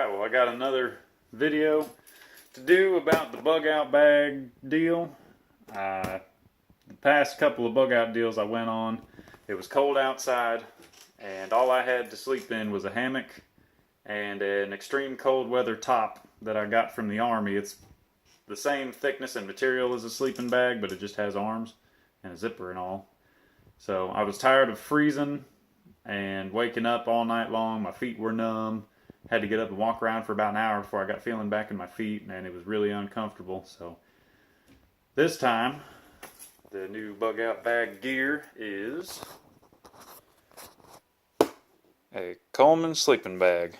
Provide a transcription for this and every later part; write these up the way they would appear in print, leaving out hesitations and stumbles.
Alright, well I got another video to do about the bug out bag deal. The past couple of bug out deals I went on, it was cold outside and all I had to sleep in was a hammock and an extreme cold weather top that I got from the Army. It's the same thickness and material as a sleeping bag, but it just has arms and a zipper and all. So I was tired of freezing and waking up all night long. My feet were numb. Had to get up and walk around for about an hour before I got feeling back in my feet, and it was really uncomfortable. So this time, the new bug out bag gear is a Coleman sleeping bag.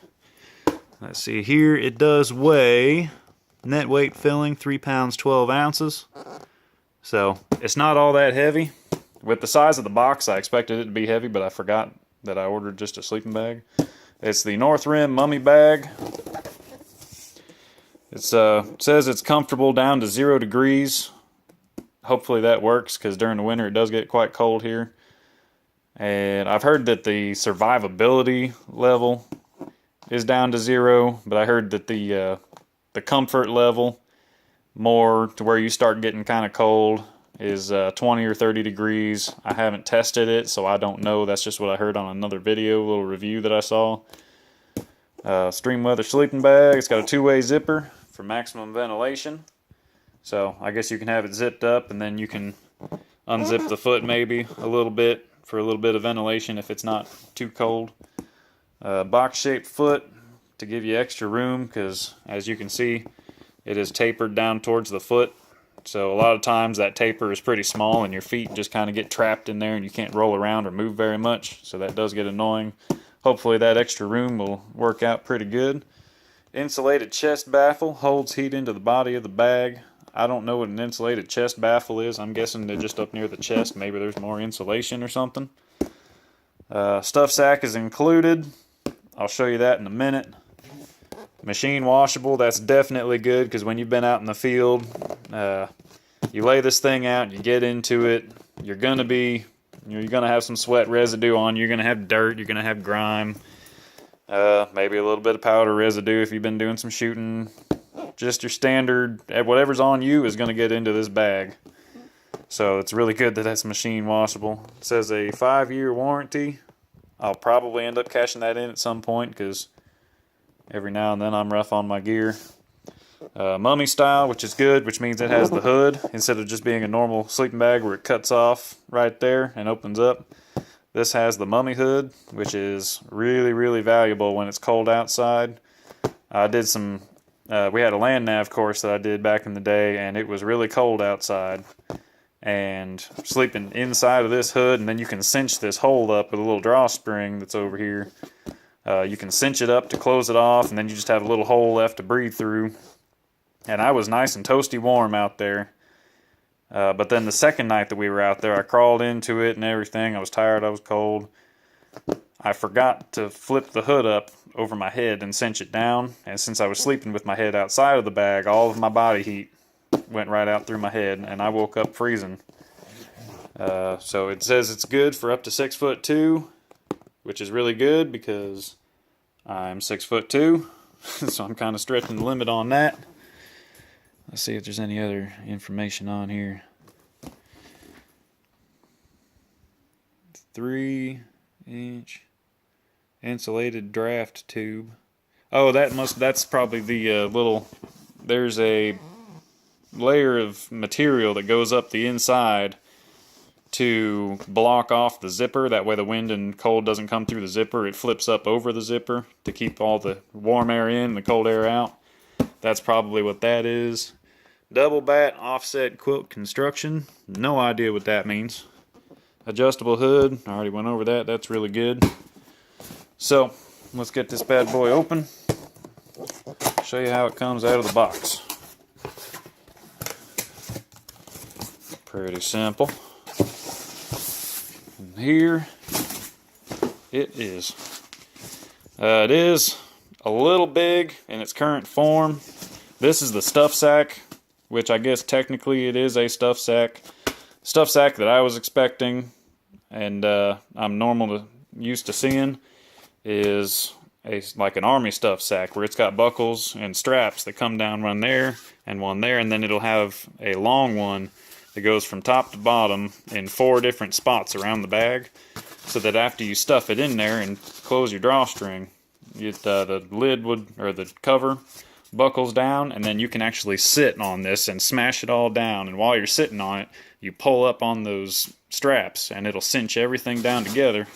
Let's see here, it does weigh, net weight filling, 3 pounds 12 ounces. So it's not all that heavy. With the size of the box, I expected it to be heavy, but I forgot that I ordered just a sleeping bag. It's the North Rim Mummy Bag. It says it's comfortable down to 0 degrees. Hopefully that works, because during the winter it does get quite cold here. And I've heard that the survivability level is down to 0, but I heard that the comfort level, more to where you start getting kind of cold, is 20 or 30 degrees. I haven't tested it, so I don't know. That's just what I heard on another video, a little review that I saw. Stream weather sleeping bag. It's got a two-way zipper for maximum ventilation. So I guess you can have it zipped up and then you can unzip the foot maybe a little bit for a little bit of ventilation if it's not too cold. Box-shaped foot to give you extra room, because as you can see, it is tapered down towards the foot. So a lot of times that taper is pretty small and your feet just kind of get trapped in there and you can't roll around or move very much. So that does get annoying. Hopefully that extra room will work out pretty good. Insulated chest baffle holds heat into the body of the bag. I don't know what an insulated chest baffle is. I'm guessing they're just up near the chest. Maybe there's more insulation or something. Stuff sack is included. I'll show you that in a minute. Machine washable, that's definitely good, because when you've been out in the field, you lay this thing out, you get into it, you're gonna have some sweat residue on you, you're gonna have dirt, you're gonna have grime, maybe a little bit of powder residue if you've been doing some shooting. Just your standard, whatever's on you is gonna get into this bag. So it's really good that that's machine washable. It says a 5-year warranty. I'll probably end up cashing that in at some point, because every now and then I'm rough on my gear. Mummy style, which is good, which means it has the hood instead of just being a normal sleeping bag where it cuts off right there and opens up. This has the mummy hood, which is really, really valuable when it's cold outside. I did some, we had a land nav course that I did back in the day, and it was really cold outside. And sleeping inside of this hood, and then you can cinch this hole up with a little drawstring that's over here. You can cinch it up to close it off, and then you just have a little hole left to breathe through. And I was nice and toasty warm out there. But then the second night that we were out there, I crawled into it and everything. I was tired, I was cold. I forgot to flip the hood up over my head and cinch it down. And since I was sleeping with my head outside of the bag, all of my body heat went right out through my head, and I woke up freezing. So it says it's good for up to 6'2", which is really good because I'm 6'2", so I'm kind of stretching the limit on that. Let's see if there's any other information on here. 3-inch insulated draft tube. Oh, that's probably the there's a layer of material that goes up the inside to block off the zipper. That way the wind and cold doesn't come through the zipper. It flips up over the zipper to keep all the warm air in and the cold air out. That's probably what that is. Double bat offset quilt construction. No idea what that means. Adjustable hood. I already went over that. That's really good. So let's get this bad boy open. Show you how it comes out of the box. Pretty simple. And here it is. It is a little big in its current form. This is the stuff sack, which I guess technically it is a stuff sack. Stuff sack that I was expecting, and I'm used to seeing, is like an army stuff sack where it's got buckles and straps that come down one there, and then it'll have a long one that goes from top to bottom in 4 different spots around the bag, so that after you stuff it in there and close your drawstring, the lid or the cover buckles down, and then you can actually sit on this and smash it all down, and while you're sitting on it, you pull up on those straps and it'll cinch everything down together.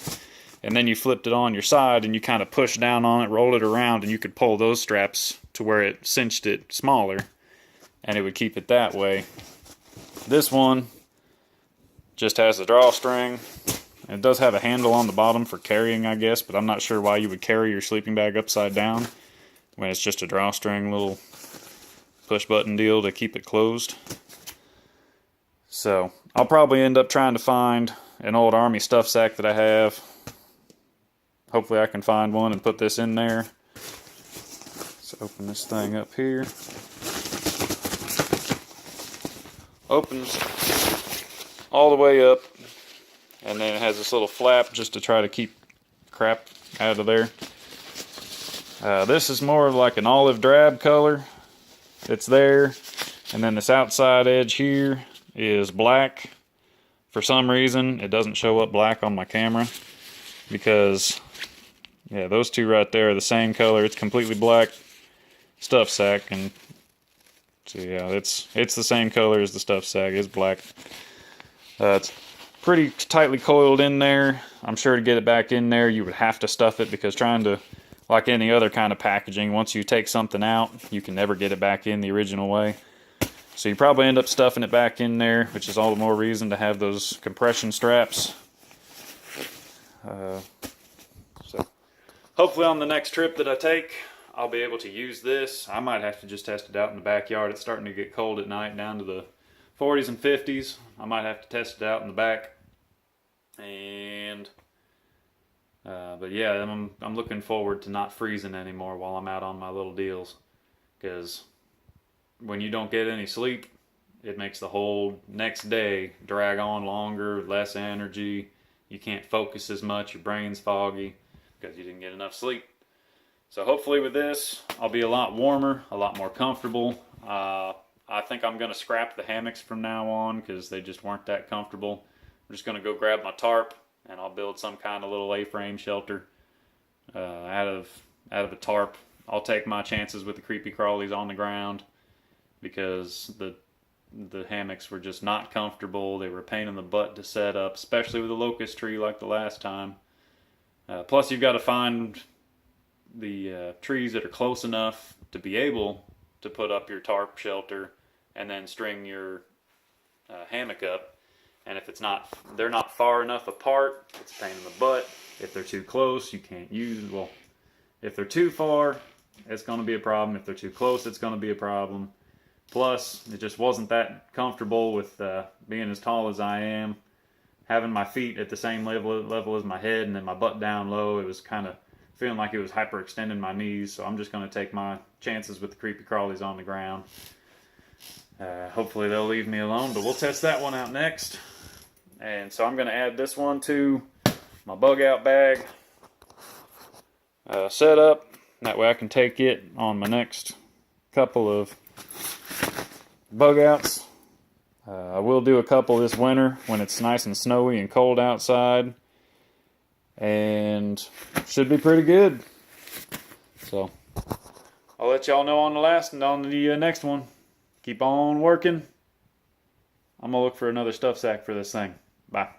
And then you flipped it on your side and you kind of push down on it, roll it around, and you could pull those straps to where it cinched it smaller, and it would keep it that way. This one just has a drawstring. It does have a handle on the bottom for carrying, I guess, but I'm not sure why you would carry your sleeping bag upside down when it's just a drawstring little push button deal to keep it closed. So I'll probably end up trying to find an old army stuff sack that I have. Hopefully I can find one and put this in there. Let's open this thing up here. Opens all the way up, and then it has this little flap just to try to keep crap out of there. This is more of like an olive drab color that's there, and then this outside edge here is black. For some reason it doesn't show up black on my camera, because yeah, those two right there are the same color. It's completely black stuff sack, and so yeah, it's the same color as the stuff sack. It's black. It's pretty tightly coiled in there. I'm sure to get it back in there you would have to stuff it, because trying to, like any other kind of packaging, once you take something out you can never get it back in the original way. So you probably end up stuffing it back in there, which is all the more reason to have those compression straps. So hopefully on the next trip that I take, I'll be able to use this. I might have to just test it out in the backyard. It's starting to get cold at night, down to the 40s and 50s. I might have to test it out in the back. And but yeah, I'm looking forward to not freezing anymore while I'm out on my little deals, because when you don't get any sleep, it makes the whole next day drag on longer, less energy. You can't focus as much, your brain's foggy because you didn't get enough sleep. So hopefully with this, I'll be a lot warmer, a lot more comfortable. I think I'm going to scrap the hammocks from now on because they just weren't that comfortable. I'm just going to go grab my tarp and I'll build some kind of little A-frame shelter out of a tarp. I'll take my chances with the creepy crawlies on the ground, because the hammocks were just not comfortable. They were a pain in the butt to set up, especially with a locust tree like the last time. Plus you've got to find the trees that are close enough to be able to put up your tarp shelter and then string your hammock up. And if they're not far enough apart, it's a pain in the butt. If they're too close, you can't use, well, if they're too far, it's going to be a problem. If they're too close, it's going to be a problem. Plus, it just wasn't that comfortable with being as tall as I am. Having my feet at the same level as my head and then my butt down low, it was kind of feeling like it was hyperextending my knees. So I'm just going to take my chances with the creepy crawlies on the ground. Hopefully they'll leave me alone, but we'll test that one out next. And so I'm going to add this one to my bug out bag setup. That way I can take it on my next couple of bug outs. I will do a couple this winter when it's nice and snowy and cold outside, and should be pretty good. So I'll let y'all know on the next one. Keep on working. I'm gonna look for another stuff sack for this thing. Bye.